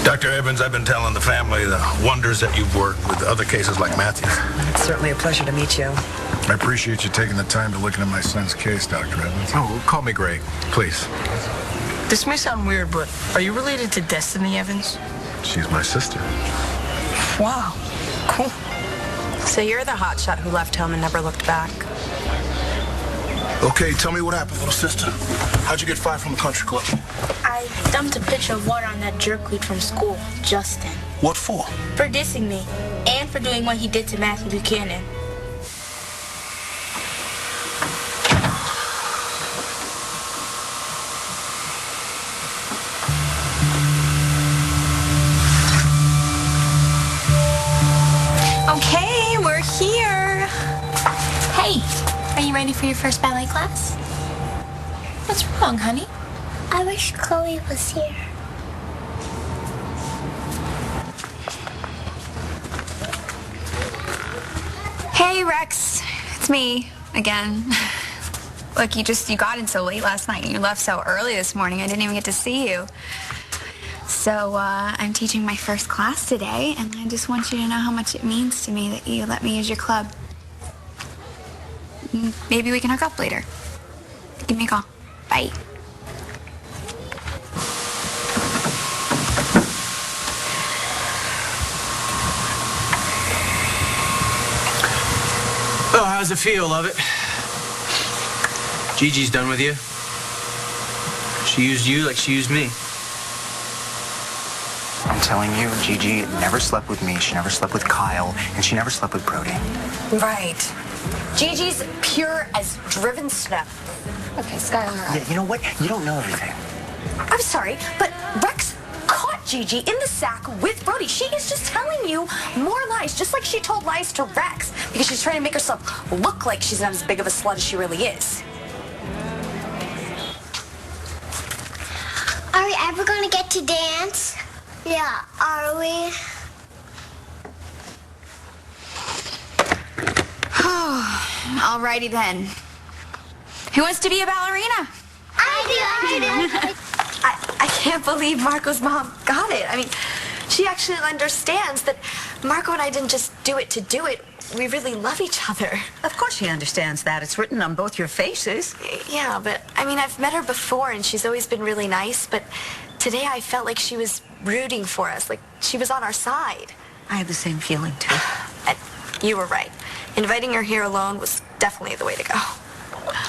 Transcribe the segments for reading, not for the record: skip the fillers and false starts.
Dr. Evans, I've been telling the family the wonders that you've worked with other cases like Matthew's. It's certainly a pleasure to meet you. I appreciate you taking the time to look into my son's case, Dr. Evans. Oh, call me Greg, please. This may sound weird, but are you related to Destiny Evans? She's my sister. Wow, cool. So you're the hotshot who left home and never looked back. Okay, tell me what happened, little sister. How'd you get fired from the country club? I dumped a pitcher of water on that jerkweed from school, Justin. What for? For dissing me, and for doing what he did to Matthew Buchanan. Okay, we're here. Hey, are you ready for your first ballet class? What's wrong, honey? I wish Chloe was here. Hey, Rex. It's me again. Look, you got in so late last night and you left so early this morning. I didn't even get to see you. So, I'm teaching my first class today, and I just want you to know how much it means to me that you let me use your club. Maybe we can hook up later. Give me a call. Bye. Oh, how's it feel, love it? Gigi's done with you. She used you like she used me. I'm telling you, Gigi never slept with me, she never slept with Kyle, and she never slept with Brody. Right. Gigi's pure as driven snow. Okay, Skylar. Yeah, you know what? You don't know everything. I'm sorry, but Rex caught Gigi in the sack with Brody. She is just telling you more lies, just like she told lies to Rex, because she's trying to make herself look like she's not as big of a slut as she really is. Are we ever gonna get to dance? Yeah, are we? Alrighty then. Who wants to be a ballerina? I do. I can't believe Marco's mom got it. I mean, she actually understands that Marco and I didn't just do it to do it. We really love each other. Of course she understands that. It's written on both your faces. Yeah, but I mean, I've met her before and she's always been really nice, but today I felt like she was rooting for us, like she was on our side. I have the same feeling, too. And you were right. Inviting her here alone was definitely the way to go.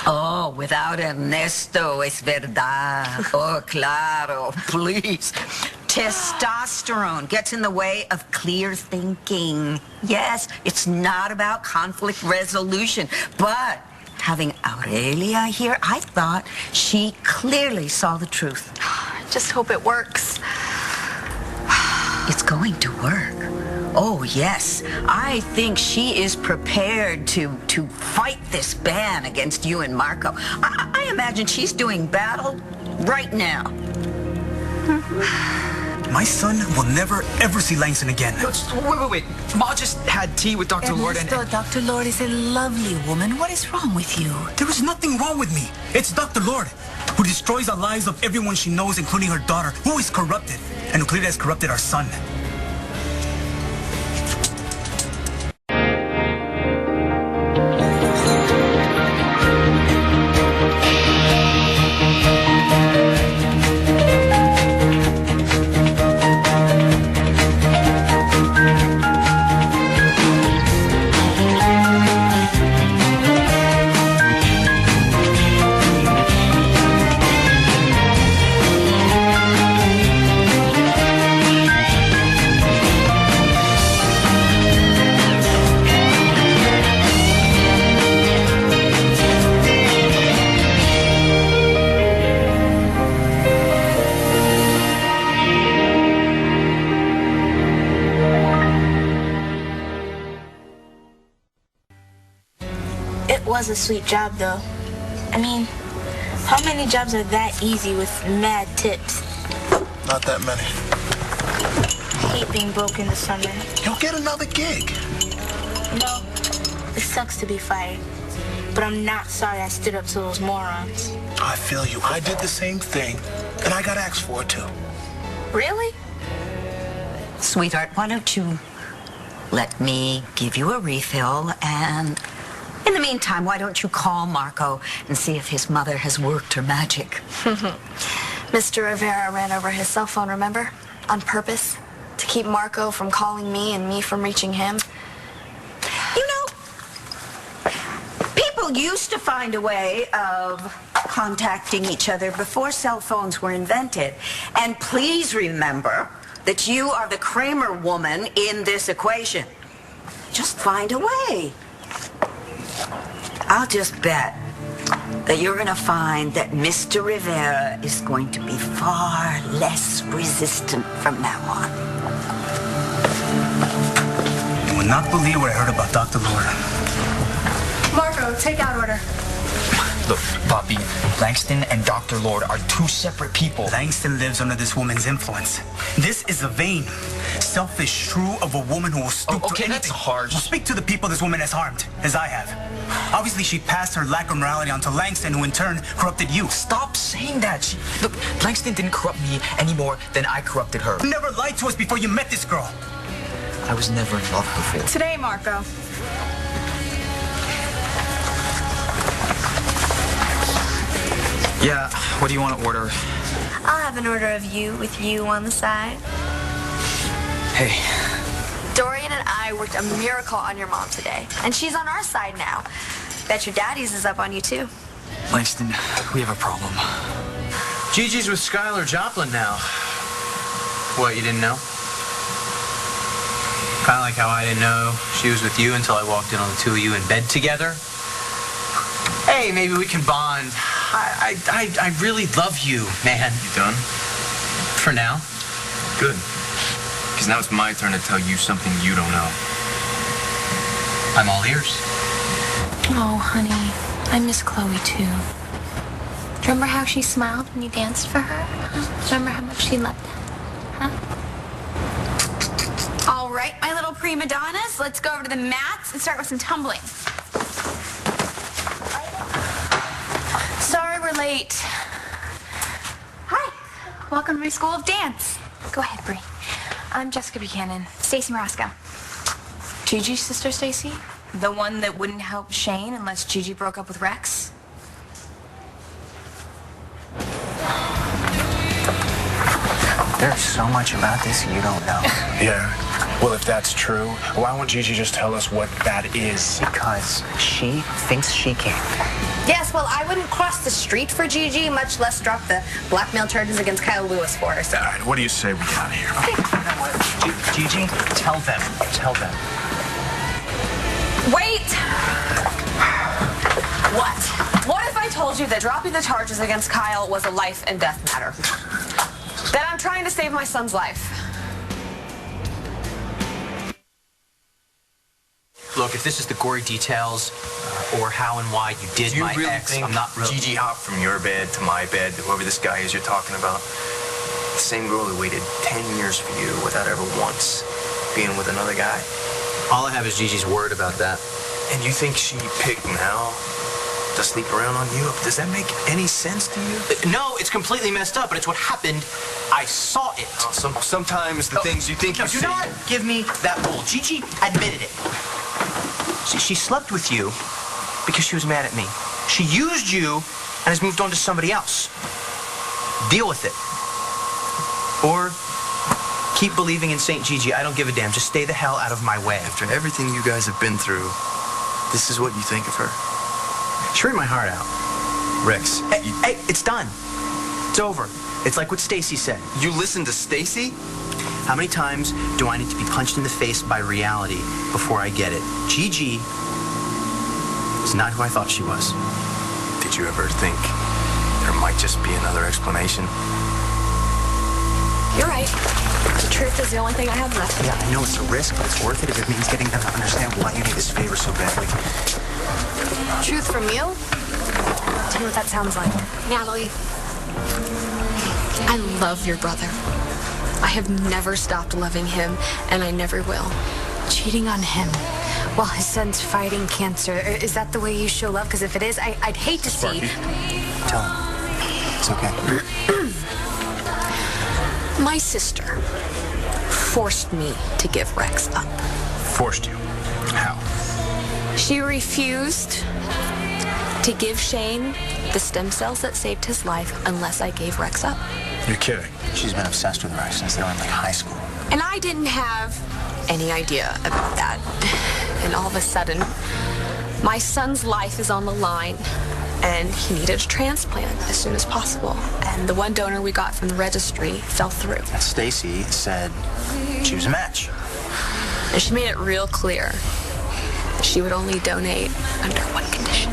Oh, without Ernesto, es verdad. Oh, claro, please. Testosterone gets in the way of clear thinking. Yes, it's not about conflict resolution, but having Aurelia here, I thought she clearly saw the truth. Just hope it works. It's going to work. Oh, yes. I think she is prepared to fight this ban against you and Marco. I imagine she's doing battle right now. My son will never, ever see Langston again. No, wait. Ma just had tea with Dr. Lord and... Dr. Lord is a lovely woman. What is wrong with you? There is nothing wrong with me. It's Dr. Lord, who destroys the lives of everyone she knows, including her daughter, who is corrupted, and who clearly has corrupted our son. It was a sweet job, though. I mean, how many jobs are that easy with mad tips? Not that many. I hate being broke in the summer. You'll get another gig. No, it sucks to be fired. But I'm not sorry I stood up to those morons. I feel you. I did the same thing, and I got axed for it, too. Really? Sweetheart, why don't you let me give you a refill, and in the meantime, why don't you call Marco and see if his mother has worked her magic? Mr. Rivera ran over his cell phone, remember? On purpose, to keep Marco from calling me and me from reaching him. You know, people used to find a way of contacting each other before cell phones were invented. And please remember that you are the Kramer woman in this equation. Just find a way. I'll just bet that you're going to find that Mr. Rivera is going to be far less resistant from now on. You will not believe what I heard about Dr. Lord. Marco, take out order. Look, Poppy, Langston and Dr. Lord are two separate people. Langston lives under this woman's influence. This is a vain, selfish shrew of a woman who will stoop to anything. That's harsh. Well, speak to the people this woman has harmed, as I have. Obviously, she passed her lack of morality onto Langston, who in turn corrupted you. Stop saying that. Look, Langston didn't corrupt me any more than I corrupted her. You never lied to us before you met this girl. I was never in love before. Today, Marco. Yeah, what do you want to order? I'll have an order of you with you on the side. Hey. Dorian and I worked a miracle on your mom today, and she's on our side now. Bet your daddy's is up on you, too. Langston, we have a problem. Gigi's with Skylar Joplin now. What, you didn't know? Kind of like how I didn't know she was with you until I walked in on the two of you in bed together. Hey, maybe we can bond. I really love you, man. You done? For now. Good. Because now it's my turn to tell you something you don't know. I'm all ears. Oh, honey, I miss Chloe too. Remember how she smiled when you danced for her? Remember how much she loved that? Huh? All right, my little prima donnas, let's go over to the mats and start with some tumbling. Sorry we're late. Hi, welcome to my school of dance. Go ahead, Bree. I'm Jessica Buchanan. Stacy Marasco. Gigi's sister, Stacy? The one that wouldn't help Shane unless Gigi broke up with Rex? There's so much about this you don't know. Yeah. Well, if that's true, why won't Gigi just tell us what that is? Because she thinks she can. Yes, well, I wouldn't cross the street for Gigi, much less drop the blackmail charges against Kyle Lewis for her. So. All right, what do you say we get out of here? Gigi, tell them. Tell them. Wait! What? What if I told you that dropping the charges against Kyle was a life and death matter? That I'm trying to save my son's life? Look, if this is the gory details or how and why you did my ex, I'm not really... Gigi hopped from your bed to my bed, whoever this guy is you're talking about. The same girl who waited 10 years for you without ever once being with another guy. All I have is Gigi's word about that. And you think she picked Mal to sleep around on you? Does that make any sense to you? No, it's completely messed up, but it's what happened. I saw it. Sometimes the things you think you see... Do not give me that bull. Gigi admitted it. She slept with you because she was mad at me. She used you and has moved on to somebody else. Deal with it. Or keep believing in St. Gigi. I don't give a damn. Just stay the hell out of my way. After everything you guys have been through, this is what you think of her. She ripped my heart out. Rex. Hey, it's done. It's over. It's like what Stacy said. You listened to Stacy? How many times do I need to be punched in the face by reality before I get it? Gigi is not who I thought she was. Did you ever think there might just be another explanation? You're right. The truth is the only thing I have left. Yeah, I know it's a risk, but it's worth it if it means getting them to understand why you need this favor so badly. Truth from you? Tell me what that sounds like. Natalie, I love your brother. I have never stopped loving him, and I never will. Cheating on him while his son's fighting cancer. Is that the way you show love? Because if it is, I'd hate to see... Tell him. It's okay. My sister forced me to give Rex up. Forced you? How? She refused to give Shane the stem cells that saved his life unless I gave Rex up. You're kidding. She's been obsessed with Rex since they were in like high school. And I didn't have any idea about that. And all of a sudden, my son's life is on the line, and he needed a transplant as soon as possible. And the one donor we got from the registry fell through. And Stacy said she was a match. And she made it real clear that she would only donate under one condition.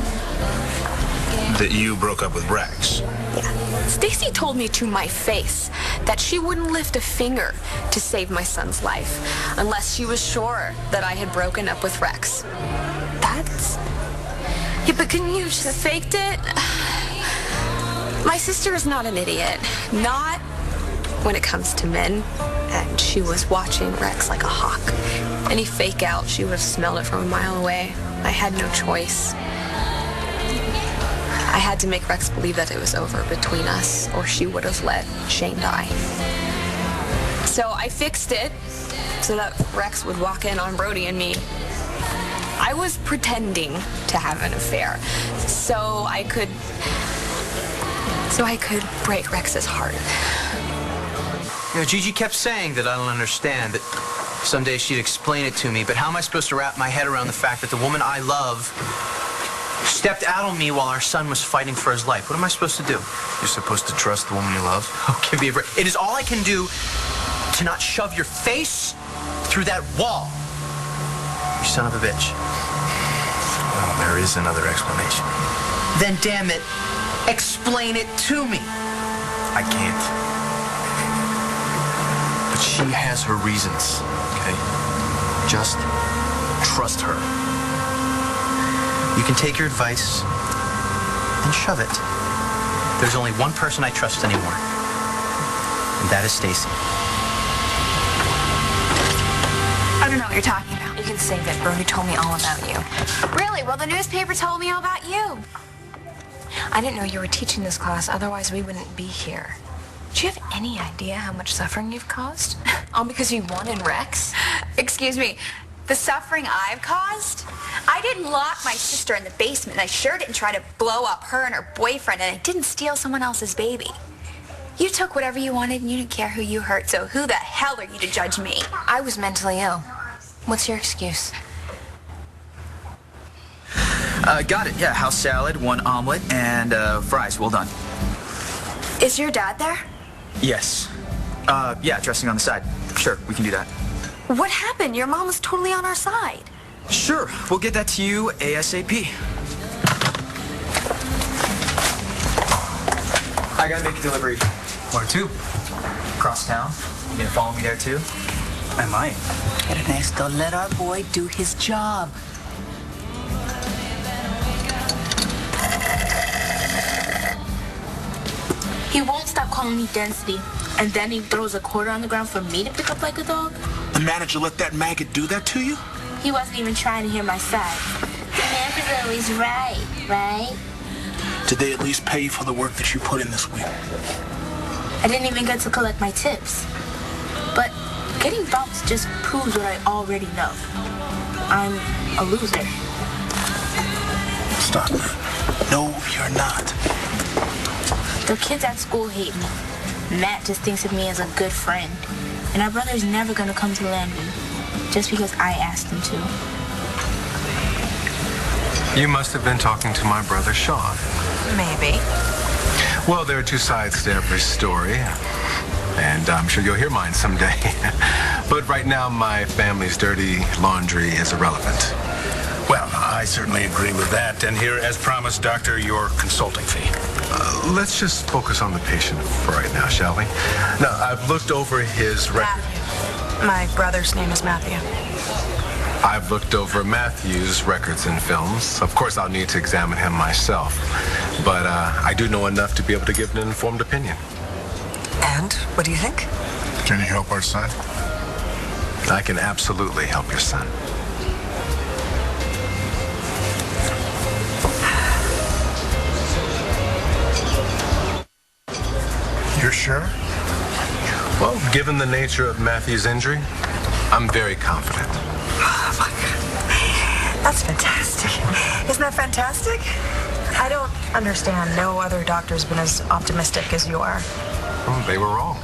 That you broke up with Rex. Yeah. Stacy told me to my face that she wouldn't lift a finger to save my son's life unless she was sure that I had broken up with Rex. That's... Yeah, but couldn't you just faked it? My sister is not an idiot. Not when it comes to men. And she was watching Rex like a hawk. Any fake out, she would have smelled it from a mile away. I had no choice. I had to make Rex believe that it was over between us, or she would have let Shane die. So I fixed it so that Rex would walk in on Brody and me. I was pretending to have an affair so I could break Rex's heart. You know, Gigi kept saying that I don't understand, that someday she'd explain it to me, but how am I supposed to wrap my head around the fact that the woman I love stepped out on me while our son was fighting for his life? What am I supposed to do? You're supposed to trust the woman you love? Oh, give me a break. It is all I can do to not shove your face through that wall. You son of a bitch. Well, there is another explanation. Then, damn it, explain it to me. I can't. But she has her reasons, okay? Just trust her. You can take your advice and shove it. There's only one person I trust anymore, and that is Stacy. I don't know what you're talking about. You can save it. Brody told me all about you. Really? Well, the newspaper told me all about you. I didn't know you were teaching this class, otherwise we wouldn't be here. Do you have any idea how much suffering you've caused? All because you wanted Rex? Excuse me, the suffering I've caused? I didn't lock my sister in the basement, and I sure didn't try to blow up her and her boyfriend, and I didn't steal someone else's baby. You took whatever you wanted, and you didn't care who you hurt, so who the hell are you to judge me? I was mentally ill. What's your excuse? Got it. Yeah, house salad, 1 omelet, and fries. Well done. Is your dad there? Yes. Yeah, dressing on the side. Sure, we can do that. What happened? Your mom was totally on our side. Sure, we'll get that to you ASAP. I gotta make a delivery. Where to? Across town. You gonna follow me there too? I might. Ernesto, let our boy do his job. He won't stop calling me density. And then he throws a quarter on the ground for me to pick up like a dog. The manager let that maggot do that to you? He wasn't even trying to hear my side. The manager's always right, right? Did they at least pay you for the work that you put in this week? I didn't even get to collect my tips. But getting bounced just proves what I already know. I'm a loser. Stop, man. No, you're not. The kids at school hate me. Matt just thinks of me as a good friend. And our brother's never gonna come to Landry just because I asked him to. You must have been talking to my brother Sean. Maybe. Well, there are 2 sides to every story, and I'm sure you'll hear mine someday. But right now, my family's dirty laundry is irrelevant. Well, I certainly agree with that. And here, as promised, Doctor, your consulting fee. Let's just focus on the patient for right now, shall we? Now, I've looked over his record. Matthew. My brother's name is Matthew. I've looked over Matthew's records and films. Of course, I'll need to examine him myself. But I do know enough to be able to give an informed opinion. And what do you think? Can you help our son? I can absolutely help your son. You're sure? Well, given the nature of Matthew's injury, I'm very confident. Oh, my God. That's fantastic. Isn't that fantastic? I don't understand. No other doctor's been as optimistic as you are. Oh, they were wrong.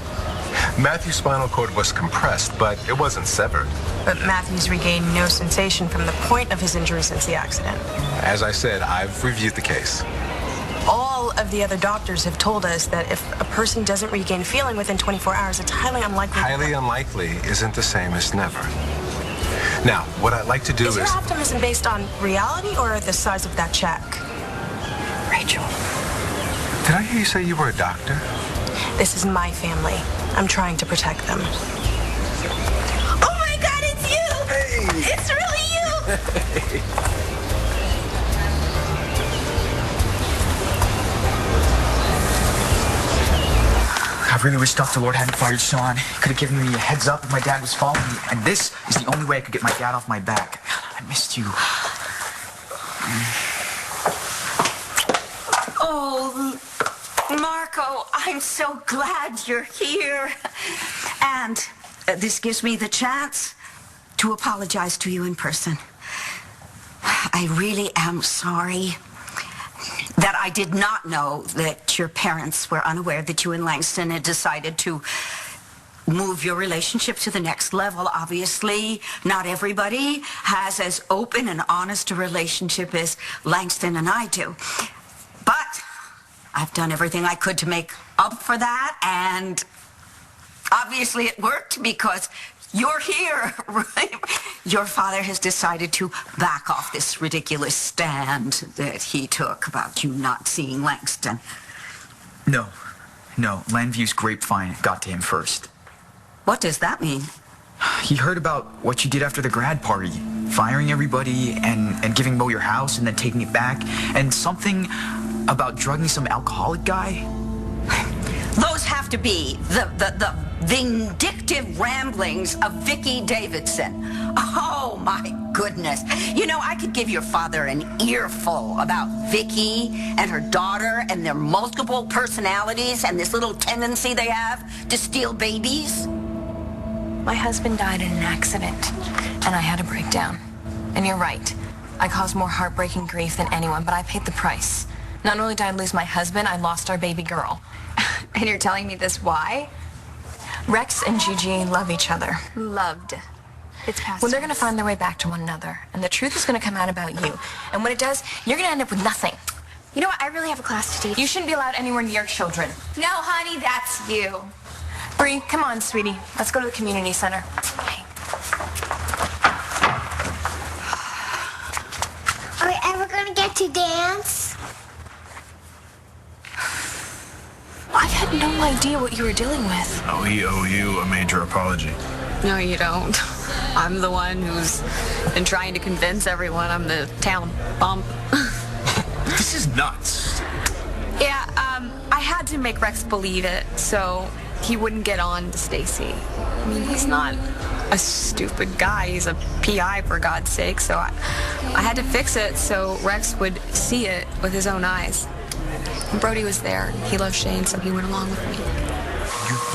Matthew's spinal cord was compressed, but it wasn't severed. But Matthew's regained no sensation from the point of his injury since the accident. As I said, I've reviewed the case. All of the other doctors have told us that if a person doesn't regain feeling within 24 hours, it's highly unlikely. Highly unlikely isn't the same as never. Now, what I'd like to do Is your optimism based on reality or the size of that check? Rachel. Did I hear you say you were a doctor? This is my family. I'm trying to protect them. Oh my God, it's you! Hey! It's really you! I really wish Dr. Lord hadn't fired Sean. Could have given me a heads up if my dad was following me. And this is the only way I could get my dad off my back. I missed you. Oh, Marco, I'm so glad you're here. And this gives me the chance to apologize to you in person. I really am sorry that I did not know that your parents were unaware that you and Langston had decided to move your relationship to the next level. Obviously, not everybody has as open and honest a relationship as Langston and I do. But I've done everything I could to make up for that, and obviously it worked because you're here, right? Your father has decided to back off this ridiculous stand that he took about you not seeing Langston. No. Landview's grapevine got to him first. What does that mean? He heard about what you did after the grad party. Firing everybody and giving Mo your house and then taking it back. And something about drugging some alcoholic guy. Those have to be the vindictive ramblings of Vicki Davidson. Oh, my goodness. You know, I could give your father an earful about Vicki and her daughter and their multiple personalities and this little tendency they have to steal babies. My husband died in an accident, and I had a breakdown. And you're right. I caused more heartbreaking grief than anyone, but I paid the price. Not only did I lose my husband, I lost our baby girl. And you're telling me this why? Rex and Gigi love each other. Loved. It's past Well, they're going to find their way back to one another, and the truth is going to come out about you. And when it does, you're going to end up with nothing. You know what? I really have a class to teach. You shouldn't be allowed anywhere near children. No, honey, that's you. Bree, come on, sweetie. Let's go to the community center. Okay. Are we ever gonna get to dance? I had no idea what you were dealing with. Oh, we owe you a major apology. No, you don't. I'm the one who's been trying to convince everyone I'm the town bump. This is nuts. Yeah, I had to make Rex believe it so he wouldn't get on to Stacy. I mean, he's not a stupid guy. He's a PI, for God's sake. So I had to fix it so Rex would see it with his own eyes. And Brody was there. He loved Shane, so he went along with me.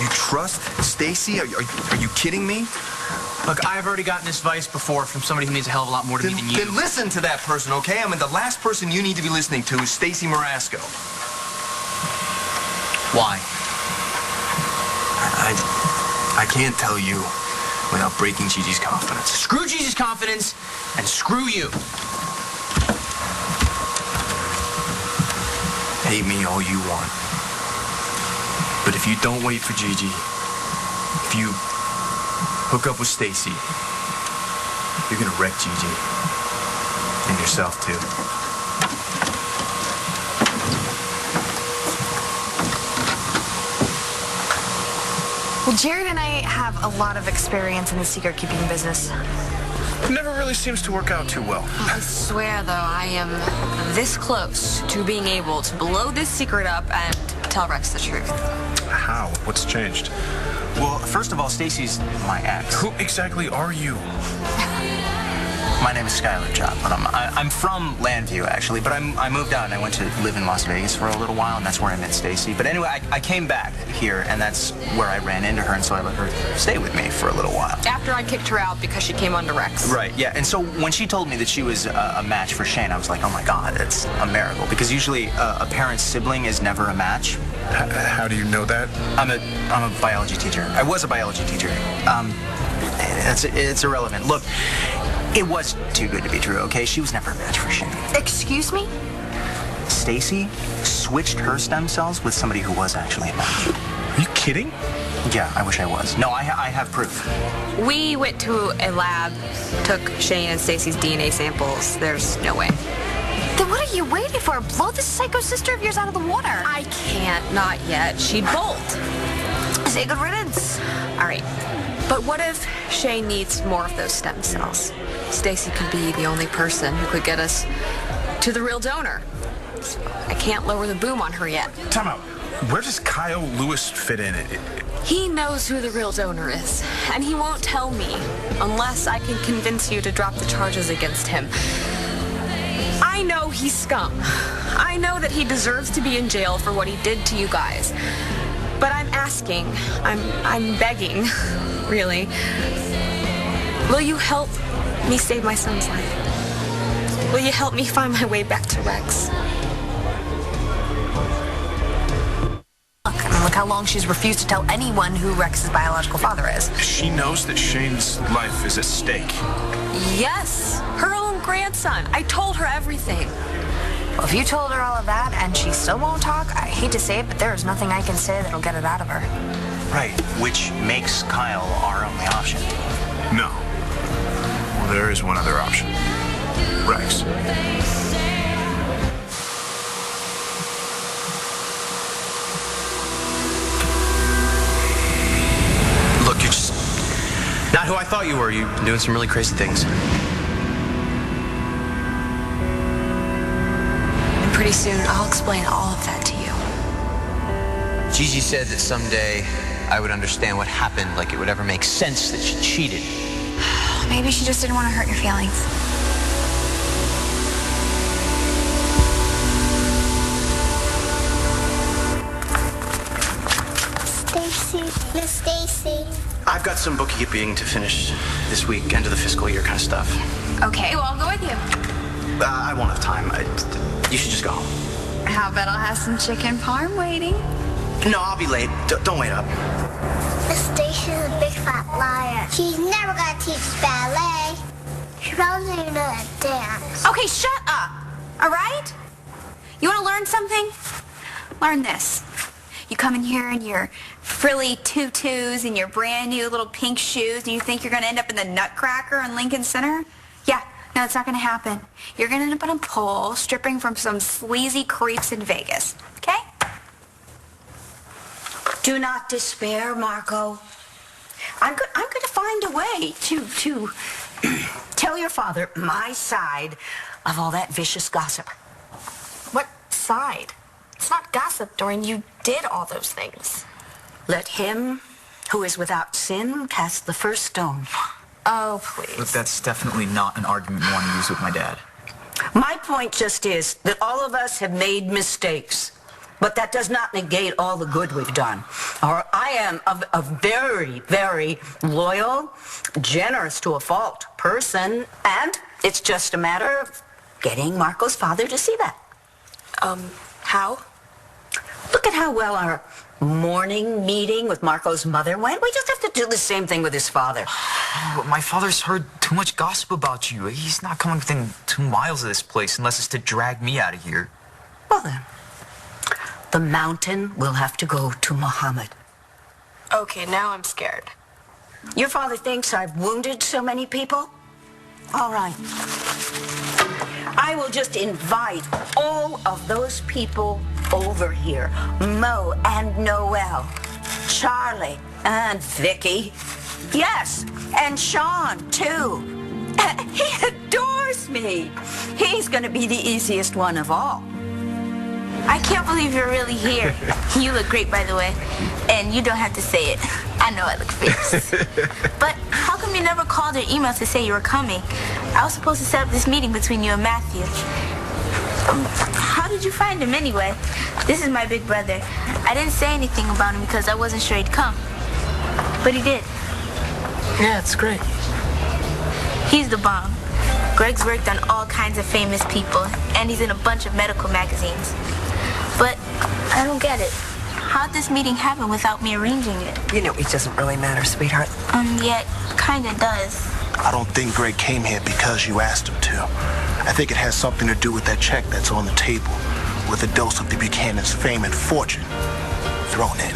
You trust Stacy? Are you kidding me? Look, I've already gotten this advice before from somebody who means a hell of a lot more to me than you. Then listen to that person, okay? I mean, the last person you need to be listening to is Stacy Marasco. Why? I can't tell you without breaking Gigi's confidence. Screw Gigi's confidence and screw you. Hate me all you want. But if you don't wait for Gigi, if you hook up with Stacy, you're gonna wreck Gigi. And yourself, too. Well, Jared and I have a lot of experience in the secret-keeping business. It never really seems to work out too well. I swear, though, I am this close to being able to blow this secret up and tell Rex the truth. How? What's changed? Well, first of all, Stacy's my ex. Who exactly are you? My name is Skylar Joplin. I'm from Landview, actually, but I moved out and I went to live in Las Vegas for a little while, and that's where I met Stacy. But anyway, I came back here, and that's where I ran into her, and so I let her stay with me for a little while. After I kicked her out because she came on to Rex. Right, yeah. And so when she told me that she was a match for Shane, I was like, oh my God, it's a miracle. Because usually a parent's sibling is never a match. How do you know that? I'm a biology teacher. I was a biology teacher. It's irrelevant. Look, it was too good to be true, okay? She was never a match for Shane. Excuse me? Stacy switched her stem cells with somebody who was actually a match. Are you kidding? Yeah, I wish I was. No, I have proof. We went to a lab, took Shane and Stacy's DNA samples. There's no way. Then what are you waiting for? Blow this psycho sister of yours out of the water. I can't, not yet. She'd bolt. Say good riddance. All right. But what if Shane needs more of those stem cells? Stacy could be the only person who could get us to the real donor. I can't lower the boom on her yet. Time out. Where does Kyle Lewis fit in? He knows who the real donor is, and he won't tell me unless I can convince you to drop the charges against him. I know he's scum. I know that he deserves to be in jail for what he did to you guys. But I'm asking, I'm begging, really. Will you help me save my son's life? Will you help me find my way back to Rex? Look how long she's refused to tell anyone who Rex's biological father is. She knows that Shane's life is at stake. Yes, her own grandson. I told her everything. Well, if you told her all of that and she still won't talk, I hate to say it, but there is nothing I can say that'll get it out of her. Right, which makes Kyle our only option. No. Well, there is one other option. Rex. Look, you're just not who I thought you were. You've been doing some really crazy things. Pretty soon, I'll explain all of that to you. Gigi said that someday I would understand what happened, like it would ever make sense that she cheated. Maybe she just didn't want to hurt your feelings. Stacy, Miss Stacy. I've got some bookkeeping to finish this week, end of the fiscal year kind of stuff. Okay, well, I'll go with you. I won't have time. You should just go home. How about I'll have some chicken parm waiting? No, I'll be late. Don't wait up. Miss Stacy's a big fat liar. She's never gonna teach ballet. She probably doesn't even know how to dance. Okay, shut up. All right? You want to learn something? Learn this. You come in here in your frilly tutus and your brand new little pink shoes, and you think you're going to end up in the Nutcracker in Lincoln Center? Yeah. No, it's not going to happen. You're going to end up on a pole stripping from some sleazy creeps in Vegas. Okay? Do not despair, Marco. I'm going to find a way to tell your father my side of all that vicious gossip. What side? It's not gossip, Doreen. You did all those things. Let him who is without sin cast the first stone. Oh, please. Look, that's definitely not an argument you want to use with my dad. My point just is that all of us have made mistakes, but that does not negate all the good we've done. Or I am a very, very loyal, generous to a fault person, and it's just a matter of getting Marco's father to see that. How? Look at how well our morning meeting with Marco's mother went. We just have to do the same thing with his father. Oh, my father's heard too much gossip about you. He's not coming within 2 miles of this place unless it's to drag me out of here. Well then, the mountain will have to go to Muhammad. Okay, now I'm scared. Your father thinks I've wounded so many people? All right. I will just invite all of those people over here. Mo and Noel, Charlie and Vicky. Yes, and Sean, too. He adores me. He's going to be the easiest one of all. I can't believe you're really here. You look great, by the way. And you don't have to say it. I know I look fierce. But how come you never called or emailed to say you were coming? I was supposed to set up this meeting between you and Matthew. How did you find him anyway? This is my big brother. I didn't say anything about him because I wasn't sure he'd come. But he did. Yeah, it's great. He's the bomb. Greg's worked on all kinds of famous people, and he's in a bunch of medical magazines. But I don't get it. How'd this meeting happen without me arranging it? You know, it doesn't really matter, sweetheart. Yet, kinda does. I don't think Greg came here because you asked him to. I think it has something to do with that check that's on the table, with a dose of the Buchanan's fame and fortune thrown in.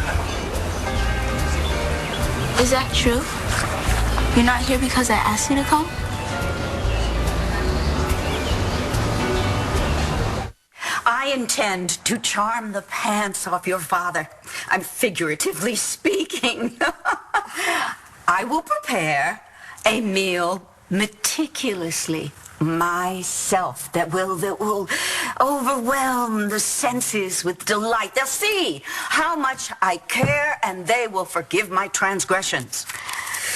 Is that true? You're not here because I asked you to come? I intend to charm the pants off your father. I'm figuratively speaking. I will prepare a meal meticulously myself that will overwhelm the senses with delight. They'll see how much I care, and they will forgive my transgressions.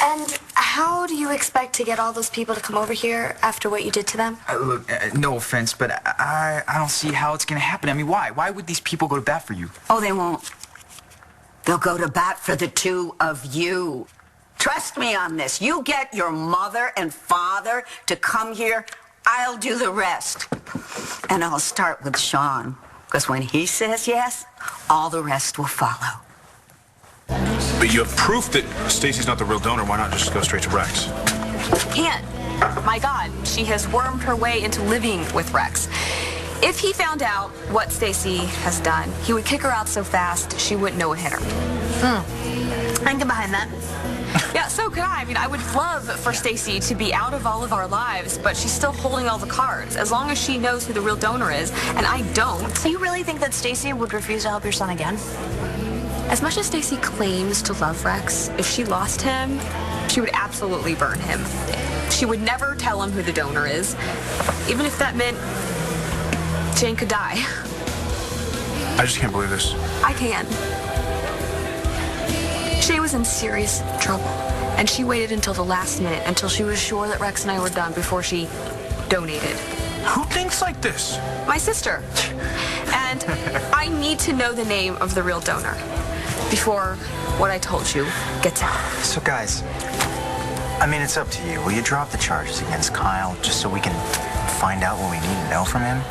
And how do you expect to get all those people to come over here after what you did to them? Look, no offense, but I don't see how it's going to happen. I mean, why? Why would these people go to bat for you? Oh, they won't. They'll go to bat for the two of you. Trust me on this. You get your mother and father to come here, I'll do the rest. And I'll start with Sean, because when he says yes, all the rest will follow. But you have proof that Stacy's not the real donor. Why not just go straight to Rex? Can't. My God, she has wormed her way into living with Rex. If he found out what Stacy has done, he would kick her out so fast she wouldn't know what hit her. I can get behind that. Yeah, so could I. I mean, I would love for Stacy to be out of all of our lives, but she's still holding all the cards. As long as she knows who the real donor is, and I don't. So you really think that Stacy would refuse to help your son again? As much as Stacy claims to love Rex, if she lost him, she would absolutely burn him. She would never tell him who the donor is, even if that meant Jane could die. I just can't believe this. I can. Shay was in serious trouble, and she waited until the last minute, until she was sure that Rex and I were done before she donated. Who thinks like this? My sister. And I need to know the name of the real donor before what I told you gets out. So guys, I mean, it's up to you. Will you drop the charges against Kyle just so we can find out what we need to know from him?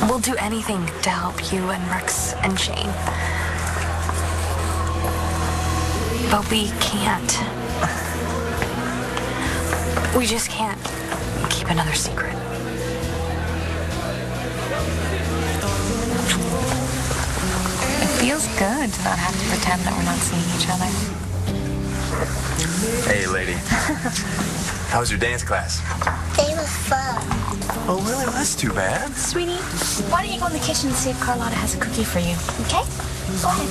We'll do anything to help you and Rex and Shane. But we can't. We just can't keep another secret. It feels good to not have to pretend that we're not seeing each other. Hey, lady. How was your dance class? They was fun. Oh, really? Well, that's too bad. Sweetie, why don't you go in the kitchen and see if Carlotta has a cookie for you, okay? Go ahead.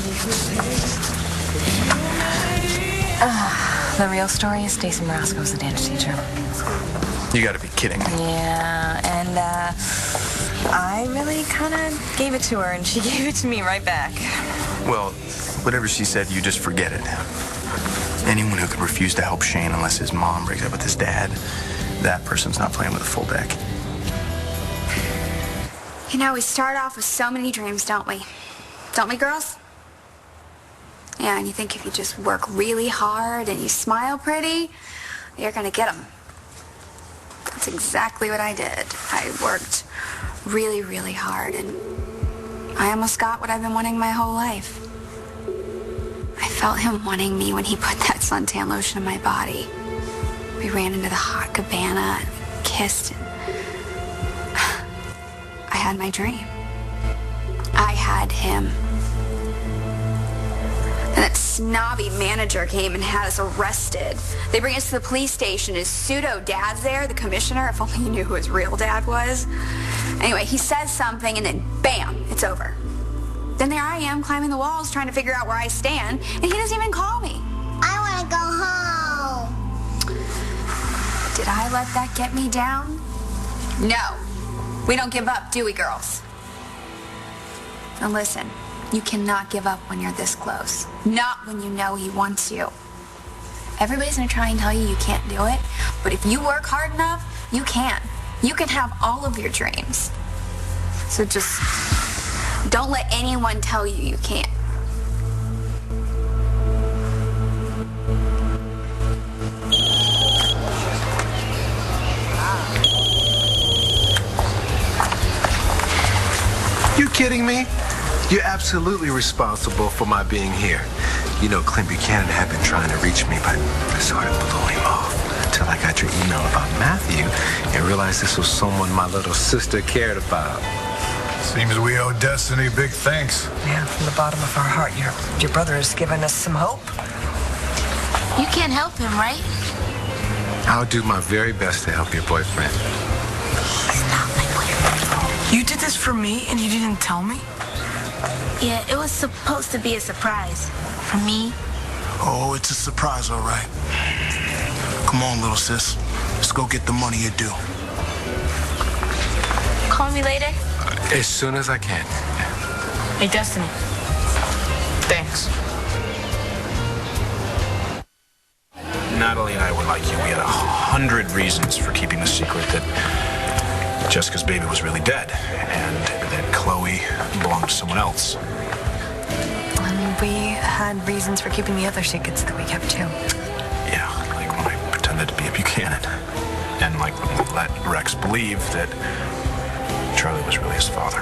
The real story is Stacy Marasco's the dance teacher. You gotta be kidding me. Yeah, and I really kind of gave it to her, and she gave it to me right back. Well, whatever she said, you just forget it. Anyone who could refuse to help Shane unless his mom breaks up with his dad, that person's not playing with a full deck. You know, we start off with so many dreams, don't we? Don't we, girls? Yeah, and you think if you just work really hard and you smile pretty, you're gonna get them. That's exactly what I did. I worked really, really hard, and I almost got what I've been wanting my whole life. I felt him wanting me when he put that suntan lotion on my body. We ran into the hot cabana and kissed, and I had my dream. I had him. And that snobby manager came and had us arrested. They bring us to the police station. His pseudo-dad's there, the commissioner. If only you knew who his real dad was. Anyway, he says something, and then bam, it's over. Then there I am climbing the walls trying to figure out where I stand, and he doesn't even call me. I want to go home. Did I let that get me down? No. We don't give up, do we, girls? Now listen, You cannot give up when you're this close. Not when you know he wants you. Everybody's gonna try and tell you you can't do it, but if you work hard enough, you can. You can have all of your dreams. So just don't let anyone tell you you can't. You kidding me? You're absolutely responsible for my being here. You know, Clint Buchanan had been trying to reach me, but I sort of blew him off until I got your email about Matthew and realized this was someone my little sister cared about. Seems we owe Destiny big thanks. Yeah, from the bottom of our heart, your brother has given us some hope. You can't help him, right? I'll do my very best to help your boyfriend. He's not my boyfriend. You did this for me and you didn't tell me? Yeah, it was supposed to be a surprise. For me. Oh, it's a surprise, all right. Come on, little sis. Let's go get the money you're due. Call me later. As soon as I can. Hey, Destiny. Thanks. Natalie and I were like you. We had 100 reasons for keeping the secret that Jessica's baby was really dead and that Chloe belonged to someone else. And we had reasons for keeping the other secrets that we kept too. Yeah, like when I pretended to be a Buchanan. And like when we let Rex believe that Charlie was really his father.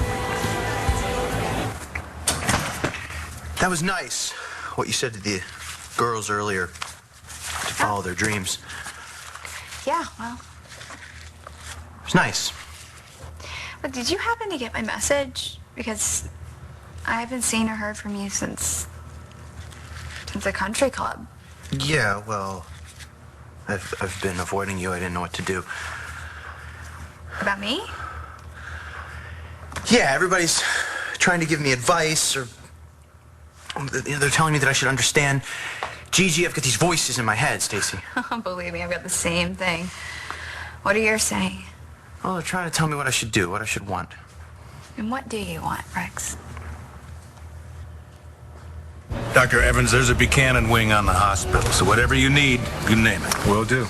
That was nice, what you said to the girls earlier, to follow their dreams. Yeah, well. It was nice. But did you happen to get my message? Because I haven't seen or heard from you since the country club. Yeah, well, I've been avoiding you. I didn't know what to do. About me? Yeah, everybody's trying to give me advice, or they're telling me that I should understand. Gigi, I've got these voices in my head, Stacy. Believe me, I've got the same thing. What are yours saying? Well, they're trying to tell me what I should do, what I should want. And what do you want, Rex? Dr. Evans, there's a Buchanan wing on the hospital, so whatever you need, you name it. Will do.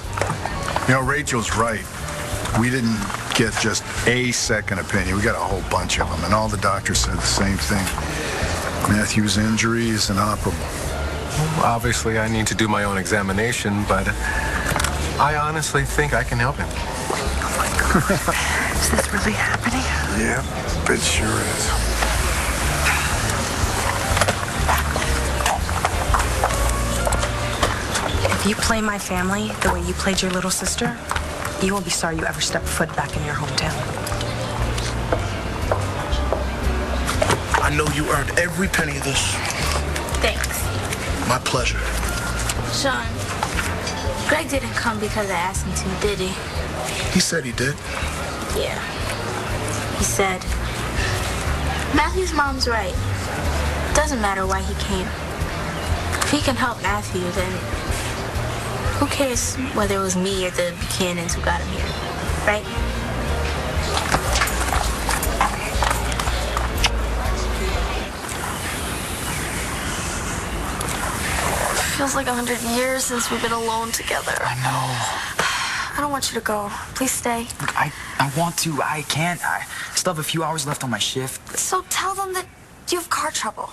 You know, Rachel's right. We didn't get just a second opinion. We got a whole bunch of them, and all the doctors said the same thing. Matthew's injury is inoperable. Well, obviously, I need to do my own examination, but I honestly think I can help him. Is this really happening? Yeah, it sure is. If you play my family the way you played your little sister, you will be sorry you ever stepped foot back in your hometown. I know you earned every penny of this. Thanks. My pleasure. Sean, Greg didn't come because I asked him to, did he? He said he did. Yeah. He said, Matthew's mom's right. Doesn't matter why he came. If he can help Matthew, then who cares whether it was me or the Buchanans who got him here, right? Feels like 100 years since we've been alone together. I know. I don't want you to go. Please stay. Look, I want to. I can't. I still have a few hours left on my shift. So tell them that you have car trouble.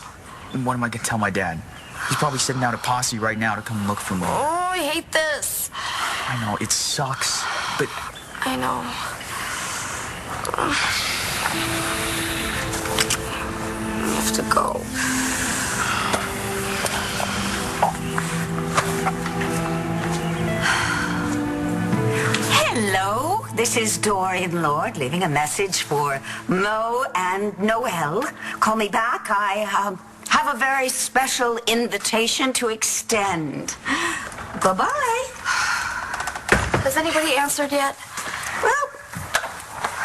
And what am I going to tell my dad? He's probably sending out a posse right now to come look for me. Oh, I hate this. I know, it sucks, but... I know. I have to go. Hello, this is Dorian Lord leaving a message for Mo and Noel. Call me back. I have a very special invitation to extend. Bye-bye. Has anybody answered yet? Well,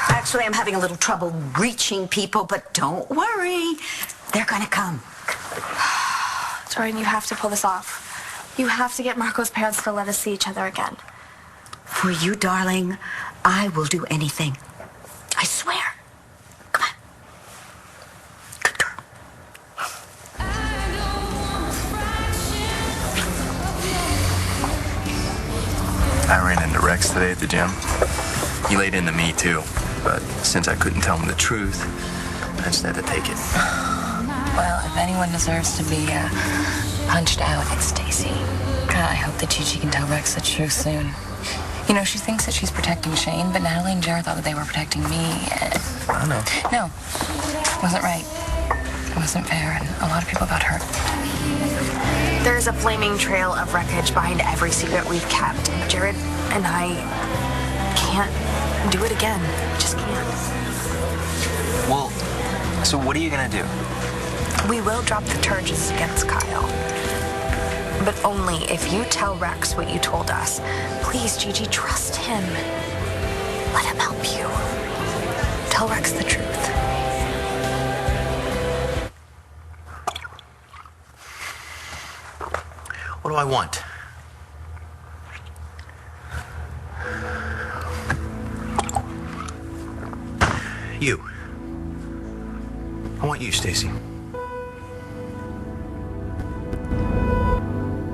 actually, I'm having a little trouble reaching people, but don't worry. They're gonna come. Dorian, you have to pull this off. You have to get Marco's parents to let us see each other again. For you, darling, I will do anything. I swear. Come on. Good girl. I ran into Rex today at the gym. He laid into me too, but since I couldn't tell him the truth, I just had to take it. Well, if anyone deserves to be punched out, it's Stacy. God, I hope that Gigi can tell Rex the truth soon. You know, she thinks that she's protecting Shane, but Natalie and Jared thought that they were protecting me. I know. No, it wasn't right. It wasn't fair, and a lot of people got hurt. There's a flaming trail of wreckage behind every secret we've kept. Jared and I can't do it again. Just can't. Well, so what are you gonna do? We will drop the charges against Kyle. But only if you tell Rex what you told us. Please, Gigi, trust him. Let him help you. Tell Rex the truth. What do I want? You. I want you, Stacy.